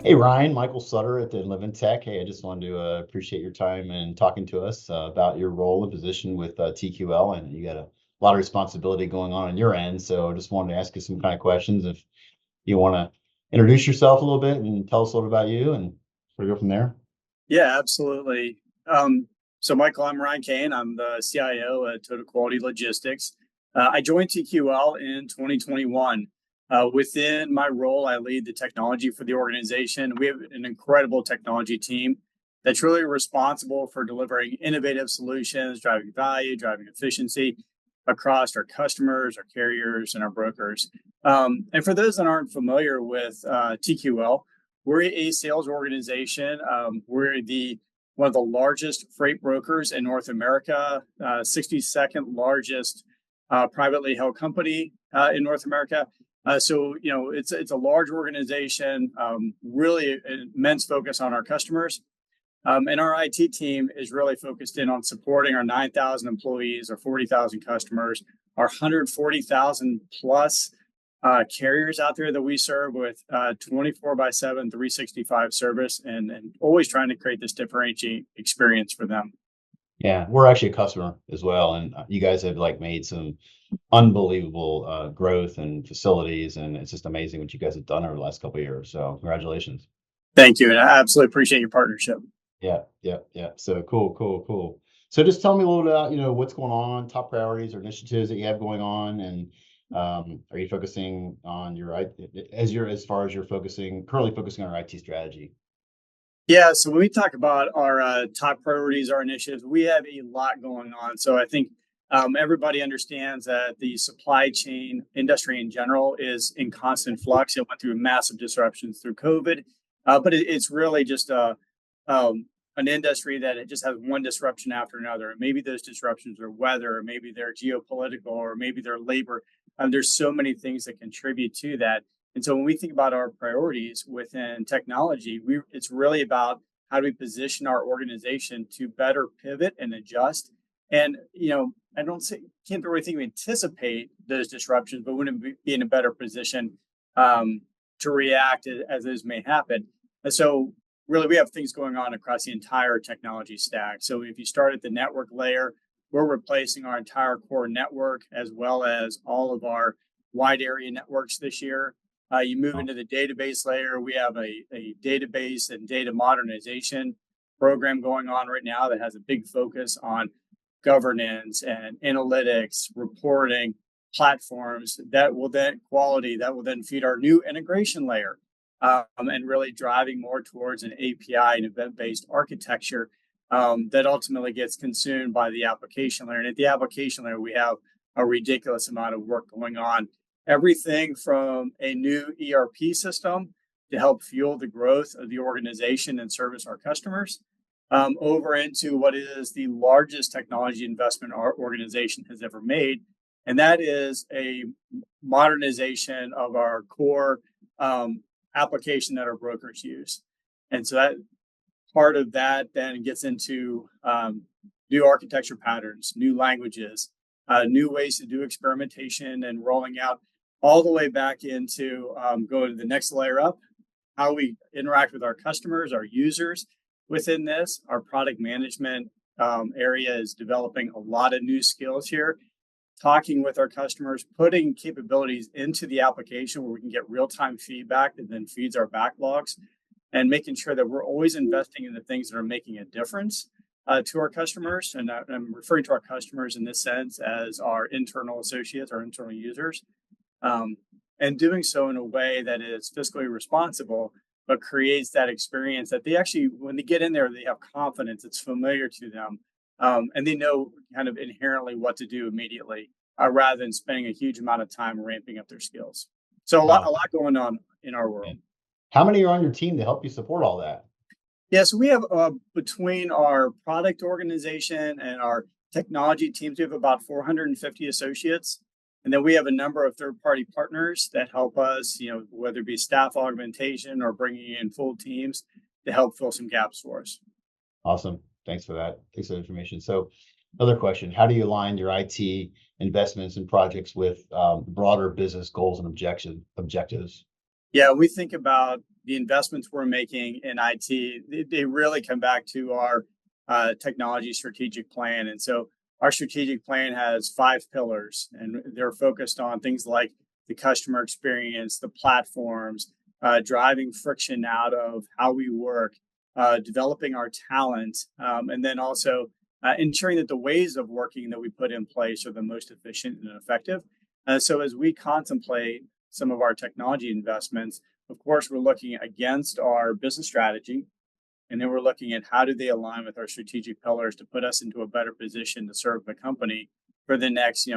Hey Ryan, Michael Sutter at the Enlivened Tech. Hey, I just wanted to appreciate your time and talking to us about your role and position with TQL, and you got a lot of responsibility going on your end. So I just wanted to ask you some kind of questions. If you want to introduce yourself a little bit and tell us a little about you, and we'll go from there. Yeah, absolutely. So, Michael, I'm Ryan Kean. I'm the CIO at Total Quality Logistics. I joined TQL in 2021. Within my role, I lead the technology for the organization. We have an incredible technology team that's really responsible for delivering innovative solutions, driving value, driving efficiency across our customers, our carriers, and our brokers. And for those that aren't familiar with TQL, we're a sales organization. We're the one of the largest freight brokers in North America, 62nd largest privately held company in North America. It's a large organization, really immense focus on our customers. And our IT team is really focused in on supporting our 9,000 employees, our 40,000 customers, our 140,000 plus carriers out there that we serve with 24 by 7, 365 service, and always trying to create this differentiating experience for them. Yeah, we're actually a customer as well, and you guys have like made some unbelievable growth and facilities, and it's just amazing what you guys have done over the last couple of years. So congratulations. Thank you. And I absolutely appreciate your partnership. Yeah, yeah, yeah. So cool, cool, cool. So just tell me a little bit about, what's going on, top priorities or initiatives that you have going on, and are you focusing on as far as you're currently focusing on your IT strategy? Yeah, so when we talk about our top priorities, our initiatives, we have a lot going on. So I think everybody understands that the supply chain industry in general is in constant flux. It went through massive disruptions through COVID, but it's really just an industry that it just has one disruption after another. Maybe those disruptions are weather, or maybe they're geopolitical, or maybe they're labor. There's so many things that contribute to that. And so when we think about our priorities within technology, it's really about how do we position our organization to better pivot and adjust. And I don't say can't really think we anticipate those disruptions, but wouldn't be in a better position to react as those may happen. And so really we have things going on across the entire technology stack. So if you start at the network layer, we're replacing our entire core network as well as all of our wide area networks this year. You move into the database layer, we have a database and data modernization program going on right now that has a big focus on governance and analytics, reporting, platforms that will then feed our new integration layer, and really driving more towards an API and event-based architecture that ultimately gets consumed by the application layer. And at the application layer, we have a ridiculous amount of work going on. Everything from a new ERP system to help fuel the growth of the organization and service our customers, over into what is the largest technology investment our organization has ever made. And that is a modernization of our core application that our brokers use. And so that part of that then gets into new architecture patterns, new languages, new ways to do experimentation and rolling out all the way back into going to the next layer up, how we interact with our customers, our users within this. Our product management area is developing a lot of new skills here, talking with our customers, putting capabilities into the application where we can get real-time feedback that then feeds our backlogs, and making sure that we're always investing in the things that are making a difference to our customers. And I'm referring to our customers in this sense as our internal associates, our internal users, and doing so in a way that is fiscally responsible, but creates that experience that they actually, when they get in there, they have confidence, it's familiar to them, and they know kind of inherently what to do immediately, rather than spending a huge amount of time ramping up their skills. So a Wow. lot going on in our Yeah. world. How many are on your team to help you support all that? Yeah, so we have between our product organization and our technology teams, we have about 450 associates. And then we have a number of third-party partners that help us, whether it be staff augmentation or bringing in full teams to help fill some gaps for us. Awesome. Thanks for that. Thanks for the information. So, another question: how do you align your IT investments and projects with broader business goals and objectives? Yeah, we think about the investments we're making in IT, they really come back to our technology strategic plan. And so our strategic plan has 5 pillars, and they're focused on things like the customer experience, the platforms, driving friction out of how we work, developing our talent, and then also ensuring that the ways of working that we put in place are the most efficient and effective. So as we contemplate some of our technology investments, of course, we're looking against our business strategy, and then we're looking at how do they align with our strategic pillars to put us into a better position to serve the company for the next,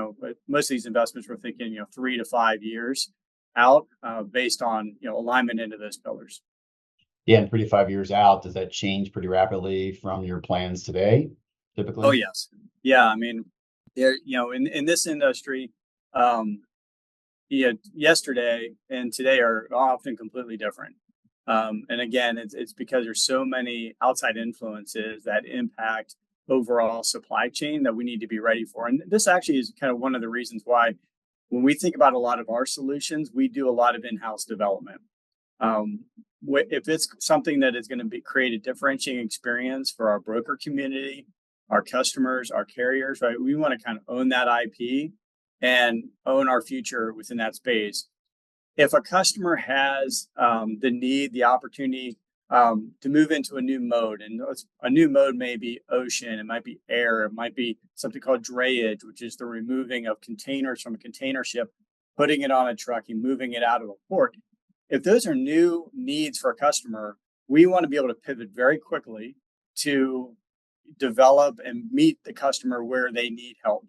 most of these investments we're thinking, 3 to 5 years out, based on, alignment into those pillars. Yeah, and 3 to 5 years out, does that change pretty rapidly from your plans today, Oh, typically? yes. Yeah. I mean, there, in this industry, um, yesterday and today are often completely different. And again, it's because there's so many outside influences that impact overall supply chain that we need to be ready for. And this actually is kind of one of the reasons why, when we think about a lot of our solutions, we do a lot of in-house development. Um, if it's something that is going to be create a differentiating experience for our broker community, our customers, our carriers, right? We want to kind of own that IP and own our future within that space. If a customer has the need, the opportunity to move into a new mode, and a new mode may be ocean, it might be air, it might be something called drayage, which is the removing of containers from a container ship, putting it on a truck and moving it out of a port. If those are new needs for a customer, we want to be able to pivot very quickly to develop and meet the customer where they need help.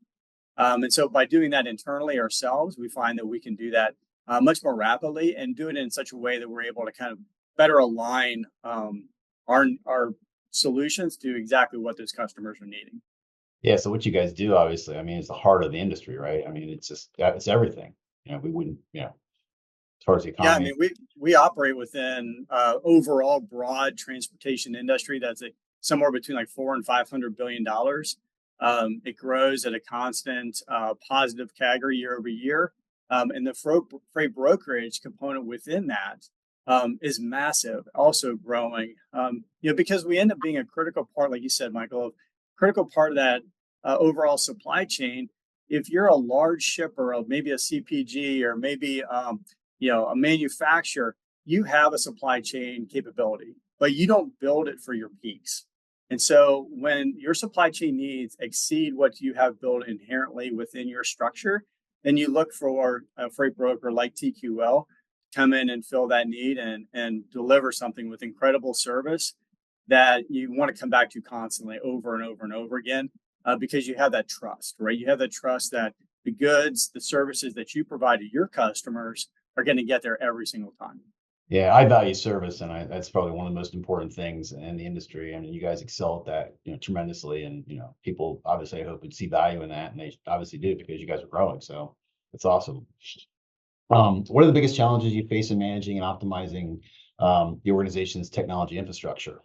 And so by doing that internally ourselves, we find that we can do that much more rapidly and do it in such a way that we're able to kind of better align our solutions to exactly what those customers are needing. Yeah, so what you guys do, obviously, I mean, it's the heart of the industry, right? I mean, it's just it's everything. We wouldn't, as far as the Yeah, I economy. mean, we operate within overall broad transportation industry that's somewhere between like $400 and $500 billion. It grows at a constant positive CAGR year over year, and the freight brokerage component within that is massive, also growing. Because we end up being a critical part, like you said, Michael, a critical part of that overall supply chain. If you're a large shipper of maybe a CPG or maybe a manufacturer, you have a supply chain capability, but you don't build it for your peaks. And so when your supply chain needs exceed what you have built inherently within your structure, then you look for a freight broker like TQL to come in and fill that need and deliver something with incredible service that you want to come back to constantly over and over and over again, because you have that trust, right? You have that trust that the goods, the services that you provide to your customers are going to get there every single time. Yeah, I value service, and that's probably one of the most important things in the industry. I mean, you guys excel at that, tremendously, and people obviously I hope would see value in that, and they obviously do because you guys are growing. So it's awesome. What are the biggest challenges you face in managing and optimizing the organization's technology infrastructure?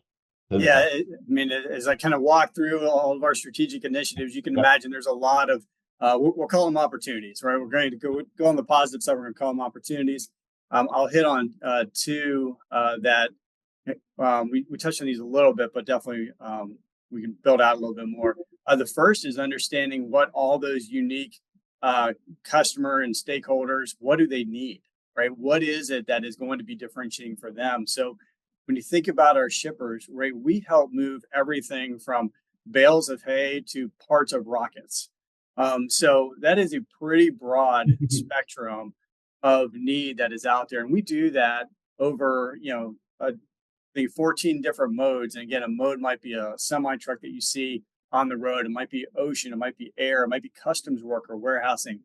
Those are Yeah, tough. I mean, as I kind of walk through all of our strategic initiatives, you can Yep. imagine there's a lot of we'll call them opportunities, right? We're going to go on the positive side. We're going to call them opportunities. I'll hit on two that we touched on these a little bit, but definitely we can build out a little bit more. The first is understanding what all those unique uh, customer and stakeholders, what do they need, right? What is it that is going to be differentiating for them? So when you think about our shippers, right, we help move everything from bales of hay to parts of rockets. So that is a pretty broad spectrum of need that is out there, and we do that over the 14 different modes. And again, a mode might be a semi truck that you see on the road. It might be ocean. It might be air. It might be customs work or warehousing.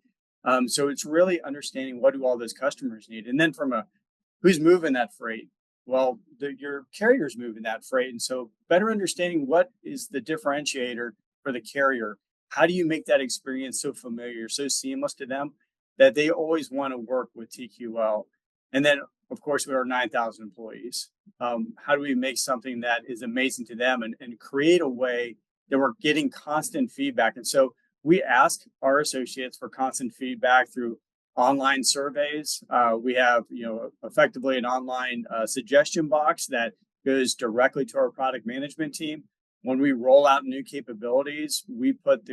So it's really understanding what do all those customers need, and then from a who's moving that freight. Well, your carrier's moving that freight, and so better understanding what is the differentiator for the carrier. How do you make that experience so familiar, so seamless to them that they always want to work with TQL? And then, of course, we are 9,000 employees. How do we make something that is amazing to them and create a way that we're getting constant feedback? And so we ask our associates for constant feedback through online surveys. We have, effectively an online suggestion box that goes directly to our product management team. When we roll out new capabilities, we put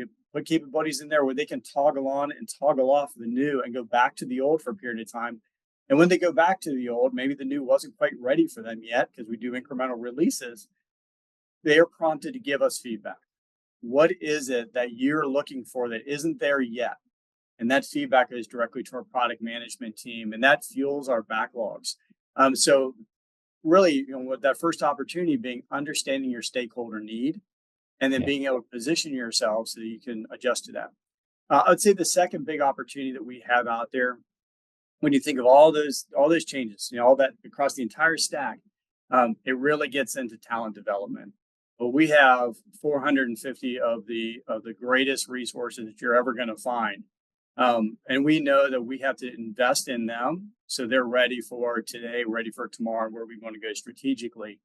capabilities in there where they can toggle on and toggle off the new and go back to the old for a period of time. And when they go back to the old, maybe the new wasn't quite ready for them yet because we do incremental releases. They are prompted to give us feedback. What is it that you're looking for that isn't there yet? And that feedback goes directly to our product management team, and that fuels our backlogs. So really, with that first opportunity being understanding your stakeholder need, and then being able to position yourself so that you can adjust to that. I'd say the second big opportunity that we have out there, when you think of all those changes, all that across the entire stack, it really gets into talent development. Well, we have 450 of the greatest resources that you're ever going to find. And we know that we have to invest in them so they're ready for today, ready for tomorrow, where we want to go strategically.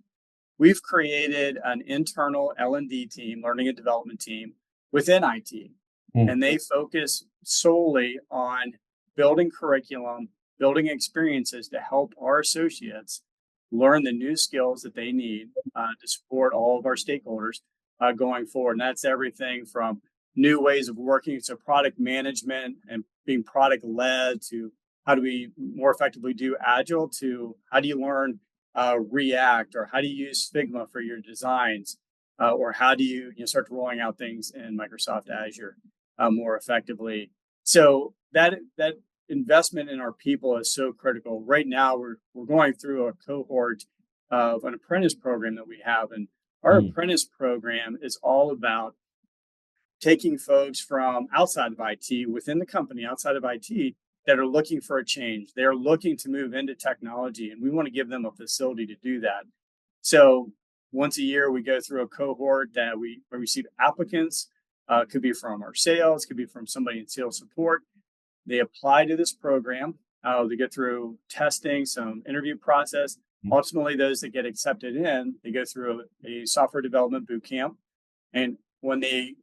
We've created an internal L&D team, learning and development team within IT, and they focus solely on building curriculum, building experiences to help our associates learn the new skills that they need to support all of our stakeholders going forward. And that's everything from new ways of working, so product management and being product led, to how do we more effectively do agile, to how do you learn React, or how do you use Figma for your designs, or how do you start rolling out things in Microsoft Azure more effectively. So that investment in our people is so critical. Right now, we're going through a cohort of an apprentice program that we have, and our apprentice program is all about taking folks from outside of IT, within the company, outside of IT, that are looking for a change. They're looking to move into technology, and we want to give them a facility to do that. So once a year, we go through a cohort that we receive applicants. Could be from our sales, could be from somebody in sales support. They apply to this program. They get through testing, some interview process. Ultimately, those that get accepted in, they go through a software development boot camp. And when they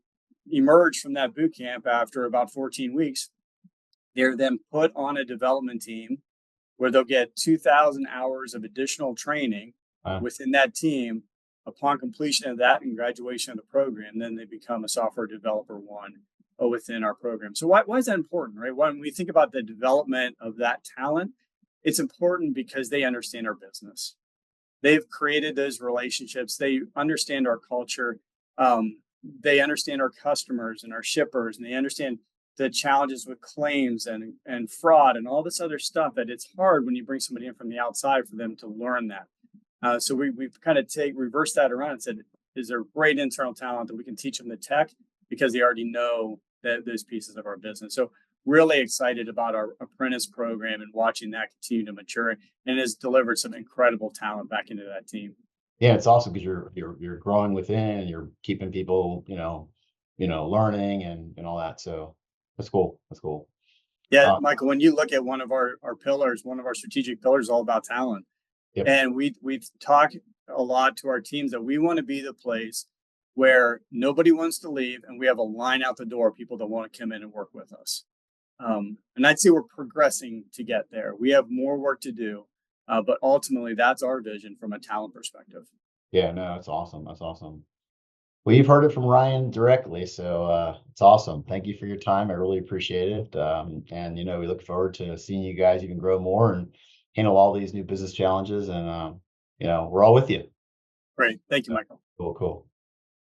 emerge from that boot camp after about 14 weeks, they're then put on a development team where they'll get 2,000 hours of additional training within that team. Upon completion of that and graduation of the program, then they become a software developer one within our program. So why is that important, right? When we think about the development of that talent, it's important because they understand our business. They've created those relationships. They understand our culture. They understand our customers and our shippers, and they understand the challenges with claims and fraud and all this other stuff that it's hard when you bring somebody in from the outside for them to learn that. So we've kind of reversed that around and said, is there great internal talent that we can teach them the tech because they already know those pieces of our business. So really excited about our apprentice program and watching that continue to mature, and has delivered some incredible talent back into that team. Yeah, it's awesome because you're growing within, and you're keeping people, learning and all that. So that's cool. That's cool. Yeah, Michael, when you look at one of our pillars, one of our strategic pillars is all about talent. Yep. And we've talked a lot to our teams that we want to be the place where nobody wants to leave, and we have a line out the door, people that want to come in and work with us. And I'd say we're progressing to get there. We have more work to do, but ultimately that's our vision from a talent perspective. Yeah, no, that's awesome. That's awesome. Well, you've heard it from Ryan directly, so it's awesome. Thank you for your time. I really appreciate it. And we look forward to seeing you guys even grow more and handle all these new business challenges. And we're all with you. Great. Thank you, Michael. Cool.